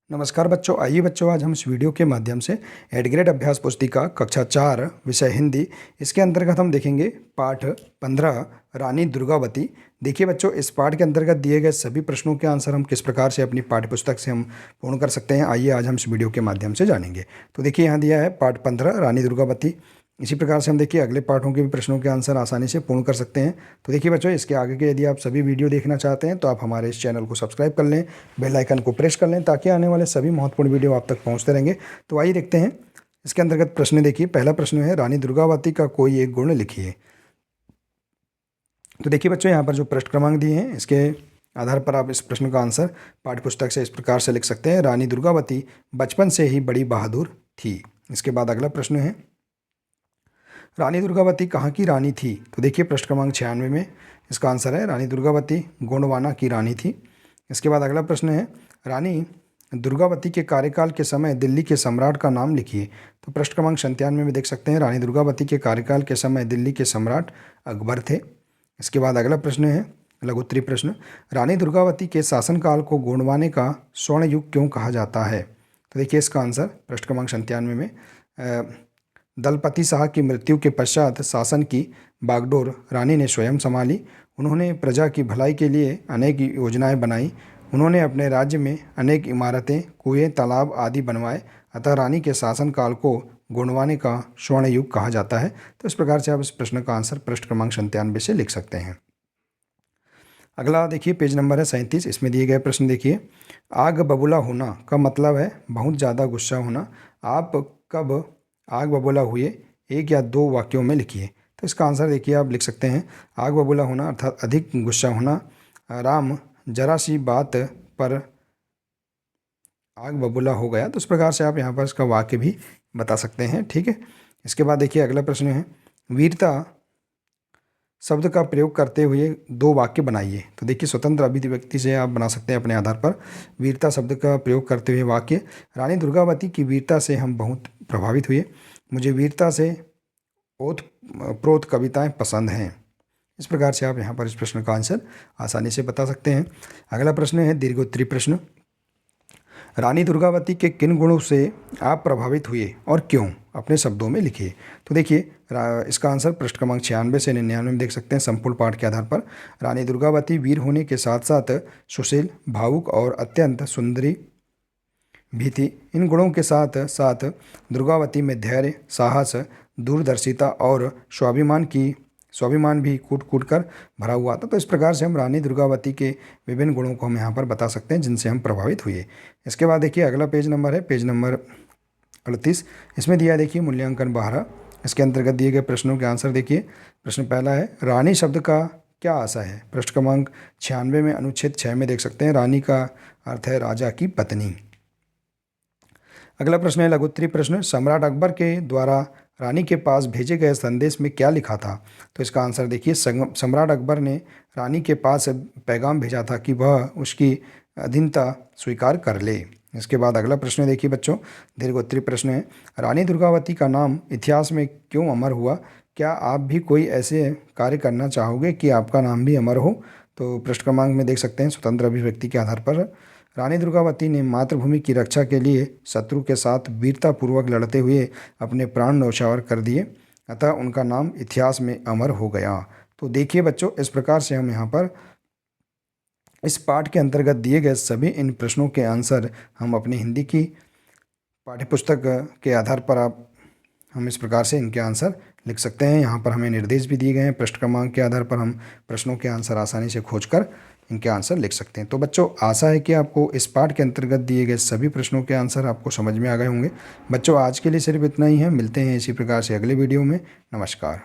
नमस्कार बच्चों, आइए बच्चों आज हम इस वीडियो के माध्यम से एड ग्रेड अभ्यास पुस्तिका कक्षा 4 विषय हिंदी इसके अंतर्गत हम देखेंगे पाठ 15 रानी दुर्गावती। देखिए बच्चों, इस पाठ के अंतर्गत दिए गए सभी प्रश्नों के आंसर हम किस प्रकार से अपनी पाठ्यपुस्तक से हम पूर्ण कर सकते हैं, आइए आज हम इस वीडियो के माध्यम से जानेंगे। तो देखिए यहाँ दिया है पाठ 15 रानी दुर्गावती। इसी प्रकार से हम देखिए अगले पाठों के भी प्रश्नों के आंसर आसानी से पूर्ण कर सकते हैं। तो देखिए बच्चों, इसके आगे के यदि आप सभी वीडियो देखना चाहते हैं तो आप हमारे इस चैनल को सब्सक्राइब कर लें, बेल आइकन को प्रेस कर लें ताकि आने वाले सभी महत्वपूर्ण वीडियो आप तक पहुंचते रहेंगे। तो आइए देखते हैं इसके अंतर्गत प्रश्न। देखिए पहला प्रश्न है रानी दुर्गावती का कोई एक गुण लिखिए। तो देखिए बच्चों, यहाँ पर जो पृष्ठ क्रमांक दिए हैं इसके आधार पर आप इस प्रश्न का आंसर पाठ्यपुस्तक से इस प्रकार से लिख सकते हैं। रानी दुर्गावती बचपन से ही बड़ी बहादुर थी। इसके बाद अगला प्रश्न है रानी दुर्गावती कहाँ की रानी थी। तो देखिए पृष्ठ क्रमांक 96 में इसका आंसर है रानी दुर्गावती गोंडवाना की रानी थी। इसके बाद अगला प्रश्न है रानी दुर्गावती के कार्यकाल के समय दिल्ली के सम्राट का नाम लिखिए। तो पृष्ठ क्रमांक 97 में देख सकते हैं रानी दुर्गावती के कार्यकाल के समय दिल्ली के सम्राट अकबर थे। इसके बाद अगला प्रश्न है लघुत्तरीय प्रश्न, रानी दुर्गावती के शासनकाल को गोंडवाने का स्वर्ण युग क्यों कहा जाता है। तो देखिए इसका आंसर पृष्ठ क्रमांक 97 में दलपति शाह की मृत्यु के पश्चात शासन की बागडोर रानी ने स्वयं संभाली। उन्होंने प्रजा की भलाई के लिए अनेक योजनाएं बनाई। उन्होंने अपने राज्य में अनेक इमारतें, कुएं, तालाब आदि बनवाए। अतः रानी के शासनकाल को गोंडवाने का स्वर्ण युग कहा जाता है। तो इस प्रकार से आप इस प्रश्न का आंसर पृष्ठ क्रमांक 97 से लिख सकते हैं। अगला देखिए पेज नंबर है 37। इसमें दिए गए प्रश्न देखिए, आग बबूला होना का मतलब है बहुत ज़्यादा गुस्सा होना। आप कब आग बबूला हुए, एक या दो वाक्यों में लिखिए। तो इसका आंसर देखिए आप लिख सकते हैं आग बबूला होना अर्थात अधिक गुस्सा होना। राम जरा सी बात पर आग बबूला हो गया। तो इस प्रकार से आप यहाँ पर इसका वाक्य भी बता सकते हैं। ठीक है, इसके बाद देखिए अगला प्रश्न है वीरता शब्द का प्रयोग करते हुए दो वाक्य बनाइए। तो देखिए स्वतंत्र अभिव्यक्ति से आप बना सकते हैं अपने आधार पर वीरता शब्द का प्रयोग करते हुए वाक्य, रानी दुर्गावती की वीरता से हम बहुत प्रभावित हुए। मुझे वीरता से ओत प्रोत कविताएं पसंद हैं। इस प्रकार से आप यहाँ पर इस प्रश्न का आंसर आसानी से बता सकते हैं। अगला प्रश्न है दीर्घोत्तरीय प्रश्न, रानी दुर्गावती के किन गुणों से आप प्रभावित हुए और क्यों, अपने शब्दों में लिखिए। तो देखिए इसका आंसर पृष्ठ क्रमांक 96 से 99 में देख सकते हैं। संपूर्ण पाठ के आधार पर रानी दुर्गावती वीर होने के साथ साथ सुशील, भावुक और अत्यंत सुंदरी भी थी। इन गुणों के साथ साथ दुर्गावती में धैर्य, साहस, दूरदर्शिता और स्वाभिमान भी कूट कूट कर भरा हुआ था। तो इस प्रकार से हम रानी दुर्गावती के विभिन्न गुणों को हम यहाँ पर बता सकते हैं जिनसे हम प्रभावित हुए। इसके बाद देखिए अगला पेज नंबर है पेज नंबर 38। इसमें दिया देखिए मूल्यांकन 12। इसके अंतर्गत दिए गए प्रश्नों के आंसर देखिए। प्रश्न पहला है रानी शब्द का क्या आशय है। पृष्ठ क्रमांक 96 में अनुच्छेद 6 में देख सकते हैं रानी का अर्थ है राजा की पत्नी। अगला प्रश्न है लघुत्तरीय प्रश्न, सम्राट अकबर के द्वारा रानी के पास भेजे गए संदेश में क्या लिखा था। तो इसका आंसर देखिए सम्राट अकबर ने रानी के पास पैगाम भेजा था कि वह उसकी अधीनता स्वीकार कर ले। इसके बाद अगला प्रश्न देखिए बच्चों, दीर्घोत्तरीय प्रश्न है रानी दुर्गावती का नाम इतिहास में क्यों अमर हुआ। क्या आप भी कोई ऐसे कार्य करना चाहोगे कि आपका नाम भी अमर हो। तो पृष्ठ क्रमांक में देख सकते हैं स्वतंत्र अभिव्यक्ति के आधार पर रानी दुर्गावती ने मातृभूमि की रक्षा के लिए शत्रु के साथ वीरतापूर्वक लड़ते हुए अपने प्राण न्यौछावर कर दिए, अतः उनका नाम इतिहास में अमर हो गया। तो देखिए बच्चों, इस प्रकार से हम यहाँ पर इस पाठ के अंतर्गत दिए गए सभी इन प्रश्नों के आंसर हम अपनी हिंदी की पाठ्यपुस्तक के आधार पर हम इस प्रकार से इनके आंसर लिख सकते हैं। यहाँ पर हमें निर्देश भी दिए गए हैं। पृष्ठ क्रमांक के आधार पर हम प्रश्नों के आंसर आसानी से खोजकर इनके आंसर लिख सकते हैं। तो बच्चों आशा है कि आपको इस पाठ के अंतर्गत दिए गए सभी प्रश्नों के आंसर आपको समझ में आ गए होंगे। बच्चों आज के लिए सिर्फ इतना ही है, मिलते हैं इसी प्रकार से अगले वीडियो में। नमस्कार।